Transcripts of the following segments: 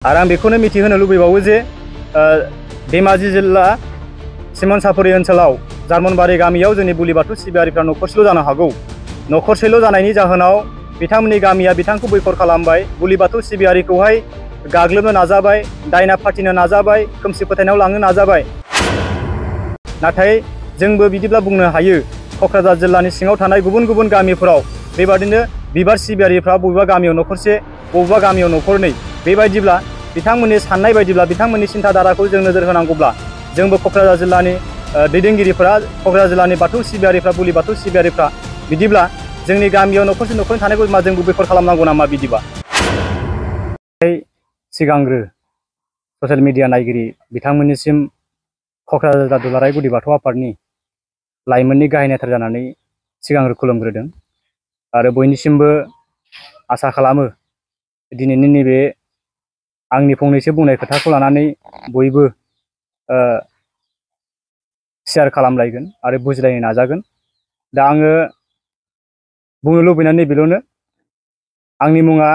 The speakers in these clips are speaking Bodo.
आरो आं बेखौनो मिथिहोनो लुबैबावो जे धेमाजि जिल्ला सिमोनसापुरि ओनसोलाव जार्मनबारि गामियाव जोंनि बुलि बाथौ सिबियारिफ्रा न'खरसेल' जानो हागौ। न'खरसेल' जानायनि जाहोनाव बिथांमोननि गामिया बिथांखौ बैखर खालामबाय, बुलि बाथौ सिबियारिखौहाय गाग्लोबनो नाजाबाय, दायना फाथिनो नाजाबाय, खोमसि फोथायनायाव लांनो नाजाबाय। नाथाय जोंबो बिदिब्ला बुंनो हायो क'क्राझार जिल्लानि सिङाव थानाय गुबुन गुबुन गामिफोराव बेबादिनो बिबार सिबियारिफ्रा बबेबा गामियाव न'खरसे, बबेबा गामियाव न'खरनै, बेबायदिब्ला बिथांमोननि साननाय बायदिब्ला बिथांमोननि सिन्थाधाराखौ जों नोजोर होनांगौब्ला जोंबो क'क्राझार जिल्लानि दैदेनगिरिफोरा, क'क्राझार जिल्लानि बाथौ सिबियारिफ्रा, बुलि बाथौ सिबियारिफ्रा बिदिब्ला जोंनि गामियाव न'खरसे न'खरनै थानायखौ मा जोंबो बैखर खालामनांगौ नामा? बिदिबा सिगांग्रो ससियेल मिडिया नायगिरि बिथांमोननिसिम क'क्राझार दुलाराय गुदि बाथौ आफादनि लाइमोननि गाहाय नेहाथारि जानानै सिगांग्रो खुलुमग्रोदों आरो बयनिसिमबो आसा खालामो दिनैनि नैबे आंनि फंनैसो बुंनाय खोथाखौ लानानै बयबो शेयार खालामलायगोन आरो बुजिलायनो नाजागोन। दा आङो बुंनो लुबैनाय नैबेल'नो, आंनि मुङा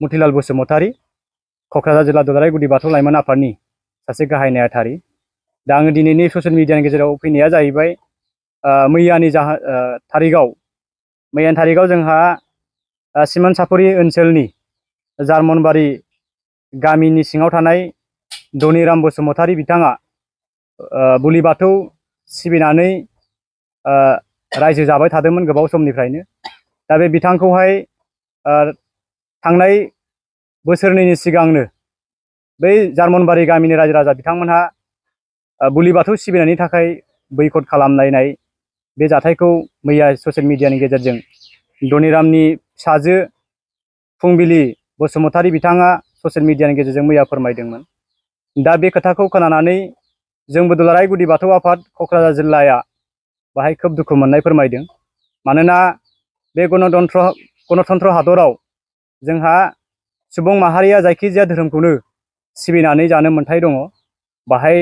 मतिलाल बसुमतारी, क'क्राझार जिल्ला दुलाराय गुदि बाथौ लाइमोन आफादनि सासे गाहाय नेहाथारि। दा आङो दिनैनि ससियेल मिडियानि गेजेराव फैनाया जाहैबाय मैयानि थारिखआव जोंहा सिमोनसापुरि ओनसोलनि जार्मनबारि गामिनि सिङाव थानाय धनिराम बसुमतारी बिथाङा बुलि बाथौ सिबिनानै रायजो जाबाय थादोंमोन गोबाव समनिफ्रायनो। दा बे बिथांखौहाय थांनाय बोसोरनैनि सिगांनो बै जार्मनबारि गामिनि रायजो राजा बिथांमोनहा बुलि बाथौ सिबिनायनि थाखाय बैकट खालामलायनाय बे जाथायखौ मैया ससियेल मिडियानि गेजेरजों धनिरामनि फिसाजो फुंबिलि बसुमतारी बिथाङा ससियेल मिडियानि गेजेरजों मैया फोरमायदोंमोन। दा बे खोथाखौ खोनानानै जोंबो दुलाराय गुदि बाथौ आफाद क'क्राझार जिल्लाया बाहाय खोब दुखु मोननाय फोरमायदों। मानोना बे गणतन्त्र हादराव जोंहा सुबुं माहारिया जायखिजाया धोरोमखौनो सिबिनानै जानो मोन्थाय दङ। बाहाय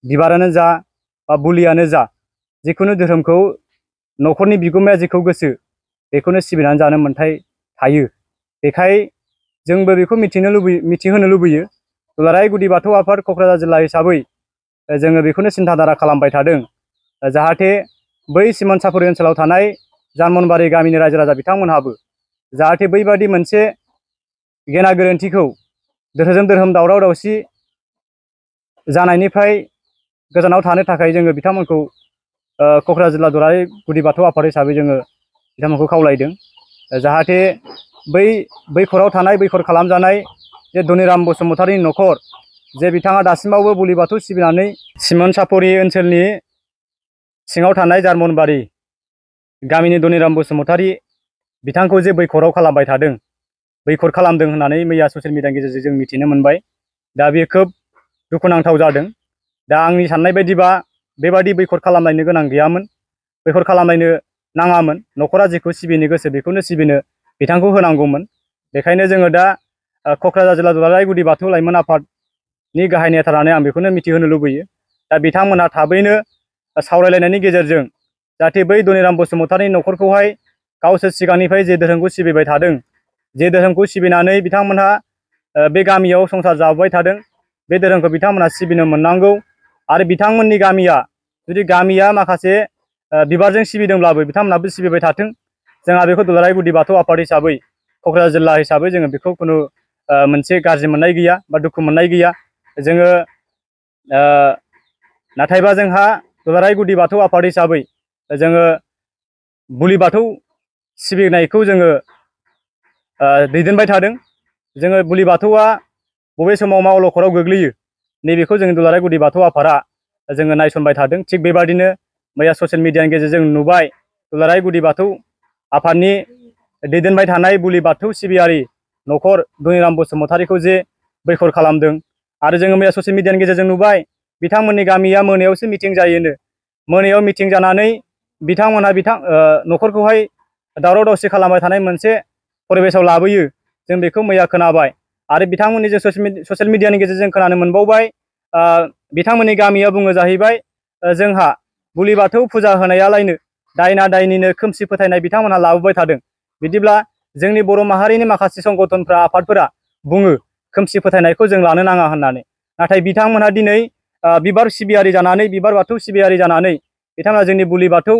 बिबारानो जा बा बुलियानो जा, जिखुनु धोरोमखौ न'खरनि बिगोमाया जेखौ गोसो बेखौनो सिबिनानै जानो मोन्थाय थायो। बेखाय जोंबो बेखौ मिथिहोनो लुबैयो दुलाराय गुदि बाथौ आफाद क'क्राझार जिल्ला हिसाबै जोङो बेखौनो सिन्थाधारा खालामबाय थादों, जाहाथे बै सिमोनसापुरि ओनसोलाव थानाय जार्मनबारि गामिनि रायजो राजा बिथांमोनहाबो जाहाथे बैबादि मोनसे गेना गोरोन्थिखौ धोरोम दावराव दावसि जानायनिफ्राय गोजानाव थानो थाखाय जोङो बिथांमोनखौ क'क्राझार जिल्ला दुलाराय गुदि बाथौ आफाद हिसाबै जोङो बिथांमोनखौ खावलायदों। जाहाथे बैखराव थानाय, बैखर खालामजानाय जे धनिराम बसुमतारीनि न'खर, जे बिथाङा दासिमावबो बुलि बाथौ सिबिनानै सिमोनसापुरि ओनसोलनि सिङाव थानाय जार्मनबारि गामिनि धनिराम बसुमतारी बिथांखौ जे बैखराव खालामबाय थादों, बैखर खालामदों होननानै मैया ससियेल मिडियानि गेजेरजों जों मिथिनो मोनबाय। दा बे खोब दुखुनांथाव जादों। दा आंनि साननाय बायदिबा बेबादि बैखर खालामलायनो गोनां गैयामोन, बैखर खालामलायनो नाङामोन। न'खरा जेखौ सिबिनो गोसो बेखौनो सिबिनो बिथांखौ होनांगौमोन। बेखायनो जोङो दा क'क्राझार जिल्ला दुलाराय गुदि बाथौ लाइमोन आफादनि गाहाय नेहाथारनानै आं बेखौनो मिथिहोनो लुबैयो। दा बिथांमोनहा थाबैनो सावरायलायनायनि गेजेरजों जाहाथे बै धनिराम बसुमतारीनि न'खरखौहाय गावसोर सिगांनिफ्राय जे धोरोमखौ सिबिबाय थादों, जे धोरोमखौ सिबिनानै बिथांमोनहा बे गामियाव संसार जाबोबाय थादों, बे धोरोमखौ बिथांमोनहा सिबिनो मोननांगौ। आरो बिथांमोननि गामिया जुदि गामिया माखासे बिबारजों सिबिदोंब्लाबो बिथांमोनहाबो सिबिबाय थाथों। जोंहा बेखौ दुलाराय गुदि बाथौ आफाद हिसाबै, क'क्राझार जिल्ला हिसाबै जोङो बेखौ खुनु मोनसे गाज्रि मोननाय गैया बा दुखु मोननाय गैया। जोङो नाथायबा जोंहा दुलाराय गुदि बाथौ आफाद हिसाबै जोङो बुलि बाथौ सिबिनायखौ जोङो दैदेनबाय थादों। जोङो बुलि बाथौआ बबे समाव मा अलखदाव गोग्लैयो नैबेखौ जोङो दुलाराय गुदि बाथौ आफादा जोङो नायसनबाय थादों। थिग बेबादिनो मैया ससियेल मिडियानि गेजेरजों नुबाय दुलाराय गुदि बाथौ आफादनि दैदेनबाय थानाय बुलि बाथौ सिबियारि न'खर धनिराम बसुमतारीखौ जे बैखर खालामदों। आरो जोङो मैया ससियेल मिडियानि गेजेरजों नुबाय बिथांमोननि गामिया मोनायावसो मिटिं जायोनो। मोनायाव मिटिं जानानै बिथांमोनहा न'खरखौहाय दावराव दावसि खालामबाय थानाय मोनसे परिबेसाव लाबोयो, जों बेखौ मैया खोनाबाय। आरो बिथांमोननि जों ससियेल मिडियानि गेजेरजों खोनानो मोनबावबाय बिथांमोननि गामिया बुङो जाहैबाय जोंहा बुलि बाथौ फुजा होनायालायनो दायना दायनिनो खोमसि फोथायनाय बिथांमोनहा लाबोबाय थादों। बिदिब्ला जोंनि बर' माहारिनि माखासे संगठनफ्रा, आफादफोरा बुङो खोमसि फोथायनायखौ जों लानो नाङा होननानै। नाथाय बिथांमोनहा दिनै बिबार सिबियारि जानानै, बिबार बाथौ सिबियारि जानानै बिथांमोना जोंनि बुलि बाथौ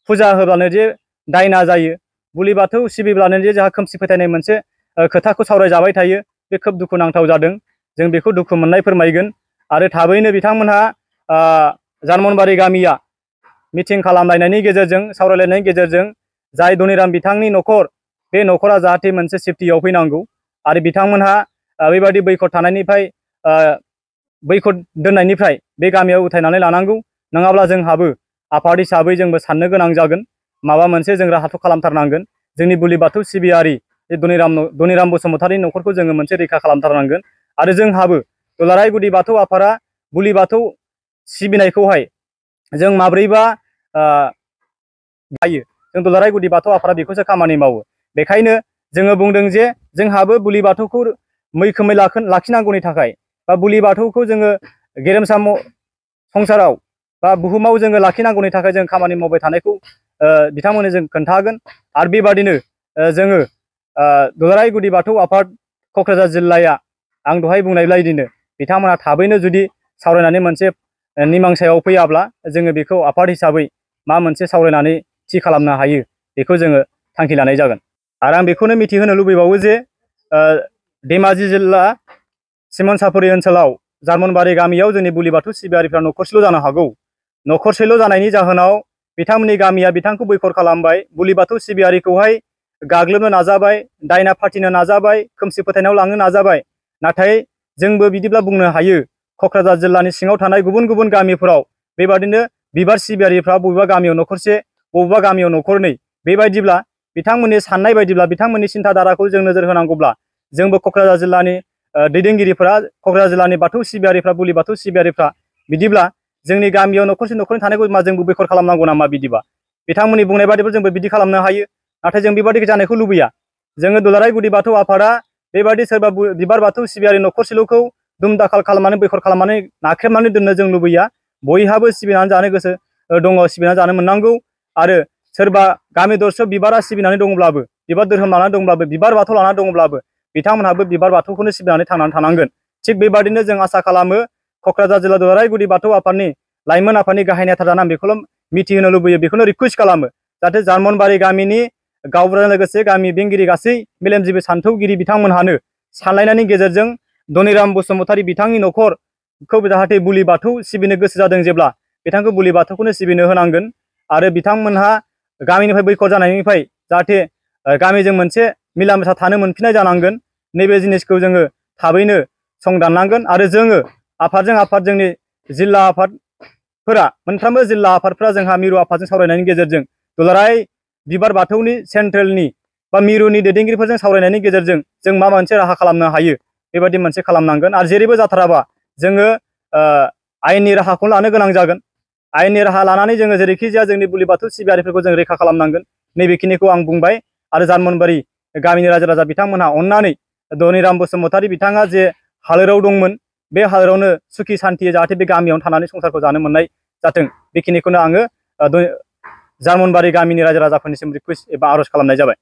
फुजा होब्लानो जे दायना जायो, बुलि बाथौ सिबिब्लानो जे जोंहा खोमसि फोथायनाय मोनसे खोथाखौ सावरायजाबाय थायो, बे खोब दुखुनांथाव जादों। जों बेखौ दुखु मोननाय फोरमायगोन। आरो थाबैनो बिथांमोनहा जार्मनबारि गामिया मिटिं खालामलायनायनि गेजेरजों, सावरायलायनायनि गेजेरजों जाय धनिराम बिथांनि न'खर, बे न'खरा जाहाथे मोनसे सेफटियाव फैनांगौ आरो बिथांमोनहा बेबायदि बैखथ थानायनिफ्राय, बैखथ दोननायनिफ्राय बे गामियाव उथायनानै लानांगौ। नङाब्ला जोंहाबो आफाद हिसाबै जोंबो साननो गोनां जागोन, माबा मोनसे जों राहाथ' खालामथारनांगोन। जोंनि बुलि बाथौ सिबियारि धनिराम बसुमतारिनि न'खरखौ जोङो मोनसे रैखा खालामथारनांगोन। आरो जोंहाबो दुलाराय गुदि बाथौ आफादा बुलि बाथौ सिबिनायखौहाय जों माब्रैबा गायो, जों दुलाराय गुदि बाथौ आफादा बेखौसो खामानि मावो। बेखायनो जोङो बुंदों जे जोंहाबो बुलि बाथौखौ मैखोमै लाखिनांगौनि थाखाय, बा बुलि बाथौखौ जोङो गेरेमसा संसाराव बा बुहुमाव जोङो लाखिनांगौनि थाखाय जों खामानि मावबाय थानायखौ बिथांमोननो जों खोन्थागोन। आरो बेबादिनो जोङो दुलाराय गुदि बाथौ आफाद क'क्राझार जिल्लाया आं दहाय बुंनाय बायदिनो बिथांमोना थाबैनो जुदि सावरायनानै मोनसे निमांसायाव फैयाब्ला जोङो बेखौ आफाद हिसाबै मा मोनसे सावरायनानै थि खालामनो हायो बेखौ जोङो थांखि लानाय जागोन। आरो आं बेखौनो मिथिहोनो लुबैबावो जे धेमाजि जिल्ला सिमन सापरि ओनसोलाव जार्मनबारि गामियाव जोंनि बुलि बाथौ सिबियारिफ्रा न'खरसेल' जानो हागौ। न'खरसेल' जानायनि जाहोनाव बिथांमोननि गामिया बिथांखौ बैखर खालामबाय, बुलि बाथौ सिबियारिखौहाय गाग्लोबनो नाजाबाय, दायना फाथिनो नाजाबाय, खोमसि फोथायनायाव लांनो नाजाबाय। नाथाय जोंबो बिदिब्ला बुंनो हायो, क'क्राझार जिल्लानि सिङाव थानाय गुबुन गुबुन गामिफोराव बेबादिनो बिबार सिबियारिफ्रा बबेबा गामियाव न'खरसे, बबेबा गामियाव न'खरनै, बेबायदिब्ला बिथांमोननि साननाय बायदिब्ला, बिथांमोननि सिन्थाधाराखौ जों नोजोर होनांगौब्ला जोंबो क'क्राझार जिल्लानि दैदेनगिरिफोरा, क'क्राझार जिल्लानि बाथौ सिबियारिफ्रा, बुलि बाथौ सिबियारिफ्रा बिदिब्ला जोंनि गामियाव न'खरसे न'खरनै थानायखौ मा जोंबो बैखर खालामनांगौ नामा? बिदिबा बिथांमोननि बुंनाय बादिबो जोंबो बिदि खालामनो हायो। नाथाय जों बेबादि जानायखौ लुबैया। जोङो दुलाराय गुदि बाथौ आफादा बेबादि सोरबा बिबार बाथौ सिबियारि न'खरसेल'खौ दुमदाखाल खालामनानै, बैखर खालामनानै नाख्रेबनानै दोननो जों लुबैया। बयहाबो सिबिनानै जानो गोसो दङ, सिबिनानै जानो मोननांगौ। आरो सोरबा गामि दरसेयाव बिबारा सिबिनानै दङब्लाबो, बिबार धोरोम लानानै दङब्लाबो, बिबार बाथौ लानानै दङब्लाबो बिथांमोनहाबो बिबार बाथौखौनो सिबिनानै थांनानै थानांगोन। थिग बेबादिनो जों आसा खालामो क'क्राझार जिल्ला दुलाराय गुदि बाथौ आफादनि लाइमोन आफादनि गाहाय नेता जाना आं बेखौल' मिथिहोनो लुबैयो, बेखौनो रिकुवेस्ट खालामो, जाहाथे जार्मनबारि गामिनि गावबुराजों लोगोसे गामि बेंगिरि गासै मेलेमजिबि सान्थौगिरि बिथांमोनहानो सानलायनायनि गेजेरजों धनिराम बसुमतारि बिथांनि न'खरखौ जाहाथे बुलि बाथौ सिबिनो गोसो जादों, जेब्ला बिथांखौ बुलि बाथौखौनो सिबिनो होनांगोन। आरो बिथांमोनहा गामिनिफ्राय बैखर जानायनिफ्राय जाहाथे गामिजों मोनसे मिला मिसा थानो मोनफिननाय जानांगोन। नैबे जिनिसखौ जोङो थाबैनो संदाननांगोन। आरो जोङो आफादजों आफाद, जोंनि जिल्ला आफादफोरा, मोनफ्रोमबो जिल्ला आफादफोरा जोंहा मिरु आफादजों सावरायनायनि गेजेरजों, दुलाराय बिबार बाथौनि सेन्ट्रेलनि बा मिरुनि दैदेनगिरिफोरजों सावरायनायनि गेजेरजों जों मा मोनसे राहा खालामनो हायो, बेबायदि मोनसे खालामनांगोन। आरो जेरैबो जाथाराबा जोङो आयेननि राहाखौ लानो गोनां जागोन। आयेननि राहा लानानै जोङो जेरैखि जाया जोंनि बुलि बाथौ सिबियारिफोरखौ जों रैखा खालामनांगोन। नैबेखिनिखौ आं बुंबाय। आरो जार्मनबारि गामिनि रायजो राजा बिथांमोनहा अननानै धनिराम बसुमतारि बिथाङा जे हालोराव दंमोन, बे हालोरावनो सुखि सान्थियै जाहाथे बे गामियावनो थानानै संसारखौ जानो मोननाय जाथों, बेखिनिखौनो आङो जार्मनबारि गामिनि रायजो राजाफोरनिसिम रिकुवेस्ट एबा आर'ज खालामनाय जाबाय।